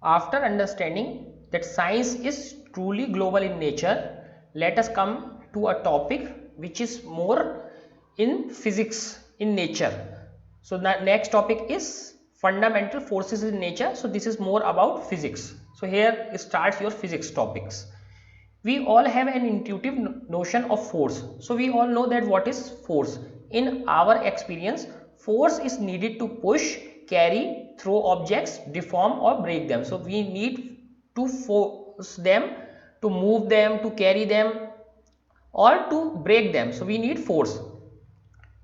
After understanding that science is truly global in nature, let us come to a topic which is more in physics in nature. So the next topic is fundamental forces in nature. So this is more about physics. So here starts your physics topics. We all have an intuitive notion of force. So we all know that what is force. In our experience, force is needed to push, carry, throw objects, deform or break them. So we need to force them, to move them, to carry them or to break them. So we need force.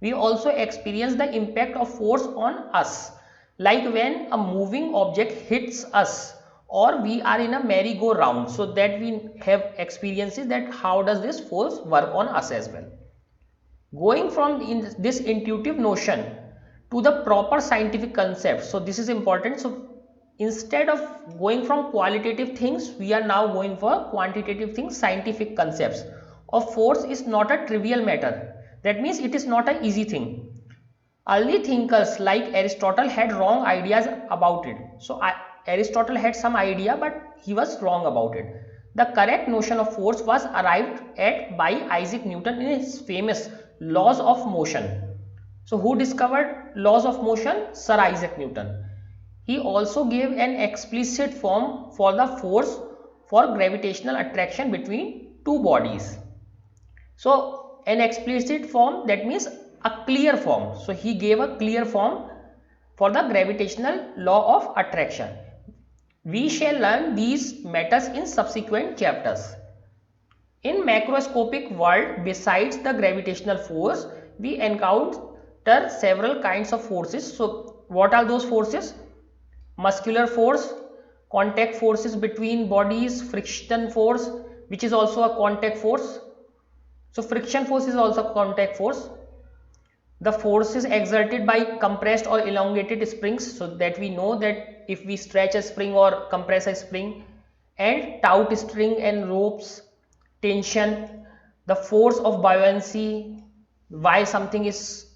We also experience the impact of force on us, like when a moving object hits us or we are in a merry-go-round, so that we have experiences that how does this force work on us as well. Going from this intuitive notion to the proper scientific concept, so this is important. So instead of going from qualitative things, we are now going for quantitative things, scientific concepts of force is not a trivial matter. That means it is not an easy thing. Early thinkers like Aristotle had wrong ideas about it. So Aristotle had some idea, but he was wrong about it. The correct notion of force was arrived at by Isaac Newton in his famous laws of motion. So who discovered laws of motion? Sir Isaac Newton. He also gave an explicit form for the force for gravitational attraction between two bodies. So an explicit form, that means a clear form. So he gave a clear form for the gravitational law of attraction. We shall learn these matters in subsequent chapters. In macroscopic world, besides the gravitational force, we encounter several kinds of forces. So what are those forces? Muscular force, contact forces between bodies, friction force, which is also a contact force. So friction force is also contact force. The force is exerted by compressed or elongated springs, so that we know that if we stretch a spring or compress a spring, and taut string and ropes, tension, the force of buoyancy, why something is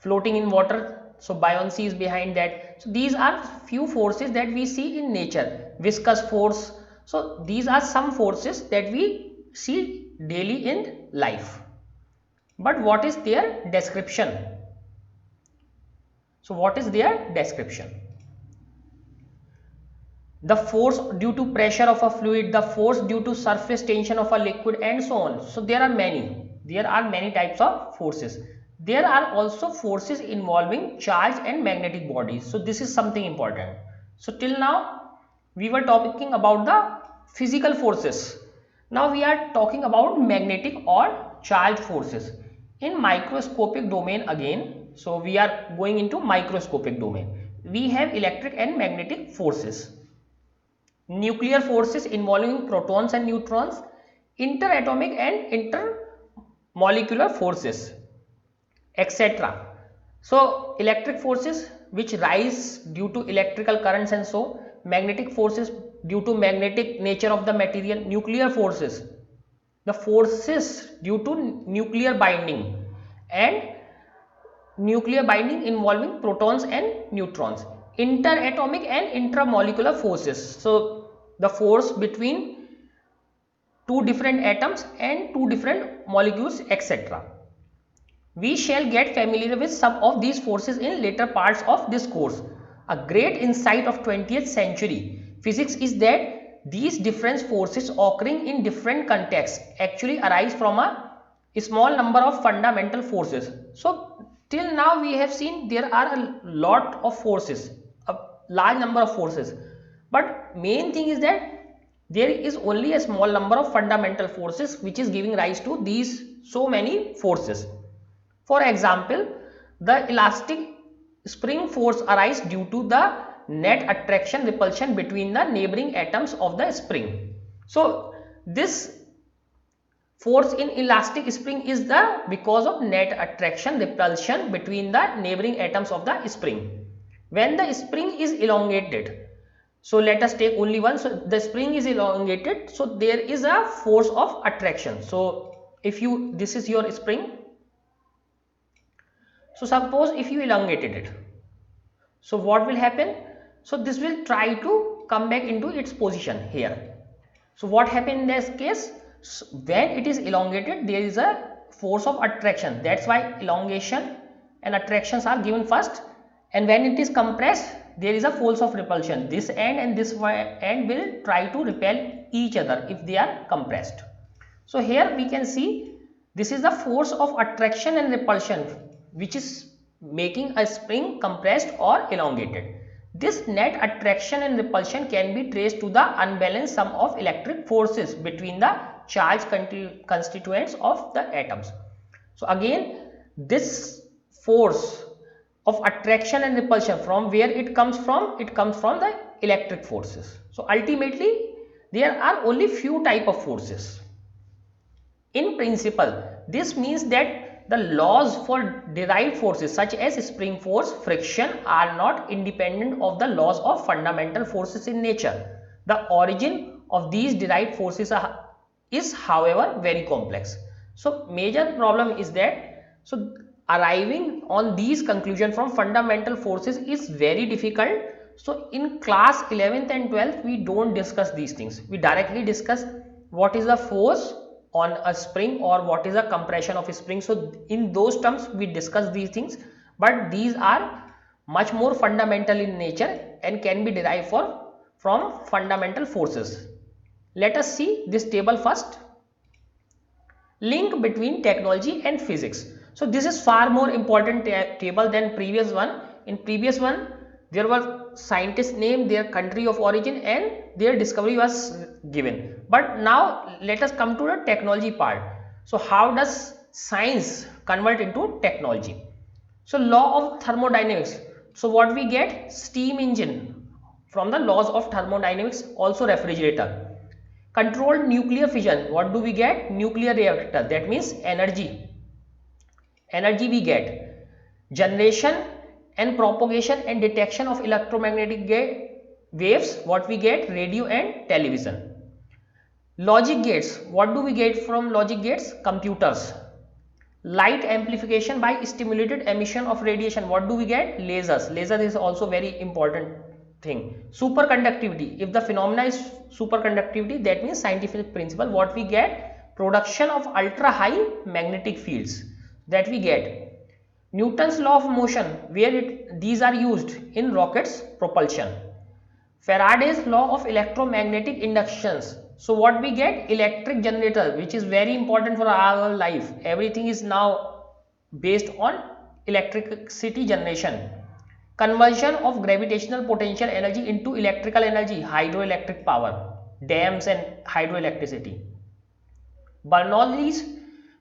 floating in water, so buoyancy is behind that. So these are few forces that we see in nature. Viscous force, so these are some forces that we see daily in life. But what is their description? So what is their description? The force due to pressure of a fluid, the force due to surface tension of a liquid, and so on. So there are many types of forces. There are also forces involving charged and magnetic bodies. So this is something important. So till now we were talking about the physical forces. Now we are talking about magnetic or charged forces in microscopic domain again. So we are going into microscopic domain. We have electric and magnetic forces, nuclear forces involving protons and neutrons, interatomic and intermolecular forces, etc. So electric forces which rise due to electrical currents, and so magnetic forces due to magnetic nature of the material, nuclear forces, the forces due to nuclear binding, and nuclear binding involving protons and neutrons, interatomic and intramolecular forces, so the force between two different atoms and two different molecules, etc. We shall get familiar with some of these forces in later parts of this course. A great insight of 20th century physics is that these different forces occurring in different contexts actually arise from a small number of fundamental forces. So till now we have seen there are a lot of forces, a large number of forces, but main thing is that there is only a small number of fundamental forces which is giving rise to these so many forces. For example, the elastic spring force arises due to the net attraction repulsion between the neighboring atoms of the spring. So this force in elastic spring is the because of net attraction repulsion between the neighboring atoms of the spring. When the spring is elongated, so let us take only one. So the spring is elongated, so there is a force of attraction. So if you, this is your spring, so suppose if you elongated it, so what will happen? So this will try to come back into its position here. So what happened in this case? So when it is elongated, there is a force of attraction. That's why elongation and attractions are given first. And when it is compressed, there is a force of repulsion. This end and this end will try to repel each other if they are compressed. So here we can see this is the force of attraction and repulsion which is making a spring compressed or elongated. This net attraction and repulsion can be traced to the unbalanced sum of electric forces between the charged constituents of the atoms. So again, this force of attraction and repulsion, from where it comes from? It comes from the electric forces. So ultimately, there are only few type of forces. In principle, this means that the laws for derived forces such as spring force, friction are not independent of the laws of fundamental forces in nature. The origin of these derived forces is however very complex. So major problem is that arriving on these conclusions from fundamental forces is very difficult. So in class 11th and 12th we don't discuss these things. We directly discuss what is the force on a spring or what is a compression of a spring. So in those terms we discuss these things, but these are much more fundamental in nature and can be derived from fundamental forces. Let us see this table first. Link between technology and physics. So this is far more important table than previous one. In previous one there were scientists name, their country of origin and their discovery was given, but now let us come to the technology part. So how does science convert into technology? So law of thermodynamics. So what we get? Steam engine from the laws of thermodynamics, also refrigerator. Controlled nuclear fission, what do we get? Nuclear reactor, that means energy we get. Generation and propagation and detection of electromagnetic waves, what we get? Radio and television. Logic gates, what do we get from logic gates? Computers. Light amplification by stimulated emission of radiation, what do we get? Lasers. Laser is also very important thing. Superconductivity, if the phenomena is superconductivity, that means scientific principle, what we get? Production of ultra high magnetic fields, that we get. Newton's law of motion, where these are used in rockets propulsion. Faraday's law of electromagnetic inductions. So what we get? Electric generator, which is very important for our life. Everything is now based on electricity generation. Conversion of gravitational potential energy into electrical energy, hydroelectric power, dams and hydroelectricity. Bernoulli's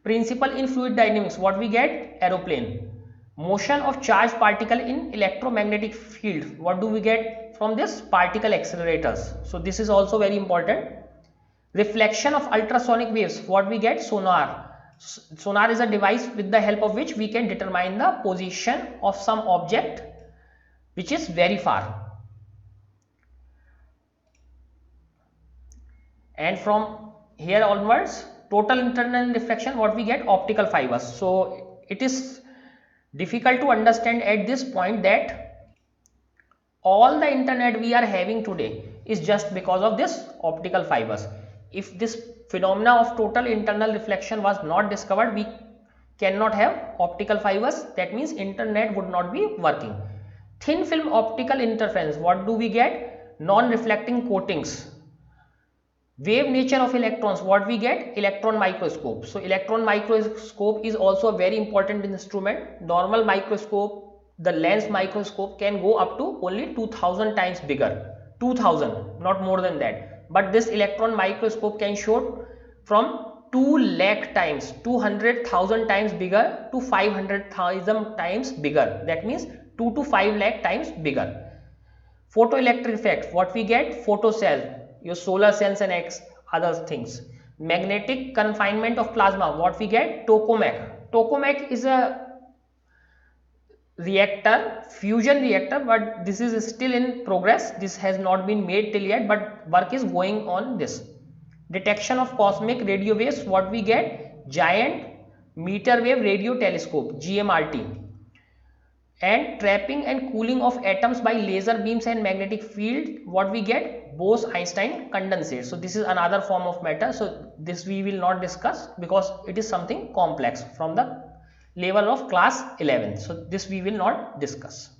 principle in fluid dynamics, what we get? Aeroplane. Motion of charged particle in electromagnetic field, what do we get from this? Particle accelerators. So this is also very important. Reflection of ultrasonic waves, what we get? Sonar. Sonar is a device with the help of which we can determine the position of some object which is very far. And from here onwards, total internal reflection, what we get? Optical fibers. So it is difficult to understand at this point that all the internet we are having today is just because of this optical fibers. If this phenomena of total internal reflection was not discovered, we cannot have optical fibers. That means internet would not be working. Thin film optical interference, what do we get? Non-reflecting coatings. Wave nature of electrons, what we get? Electron microscope. So electron microscope is also a very important instrument. Normal microscope, the lens microscope, can go up to only 2000 times bigger. 2000, not more than that. But this electron microscope can show from 2 lakh times, 200,000 times bigger to 500,000 times bigger. That means 2 to 5 lakh times bigger. Photoelectric effect, what we get? Photocell, your solar cells and other things. Magnetic confinement of plasma, what we get? Tokamak. Tokamak is a reactor, fusion reactor, but this is still in progress. This has not been made till yet, but work is going on this. Detection of cosmic radio waves, what we get? Giant meter wave radio telescope, GMRT. and trapping and cooling of atoms by laser beams and magnetic field, what we get? Bose-Einstein condensate. So this is another form of matter. So this we will not discuss because it is something complex from the level of class 11. So this we will not discuss.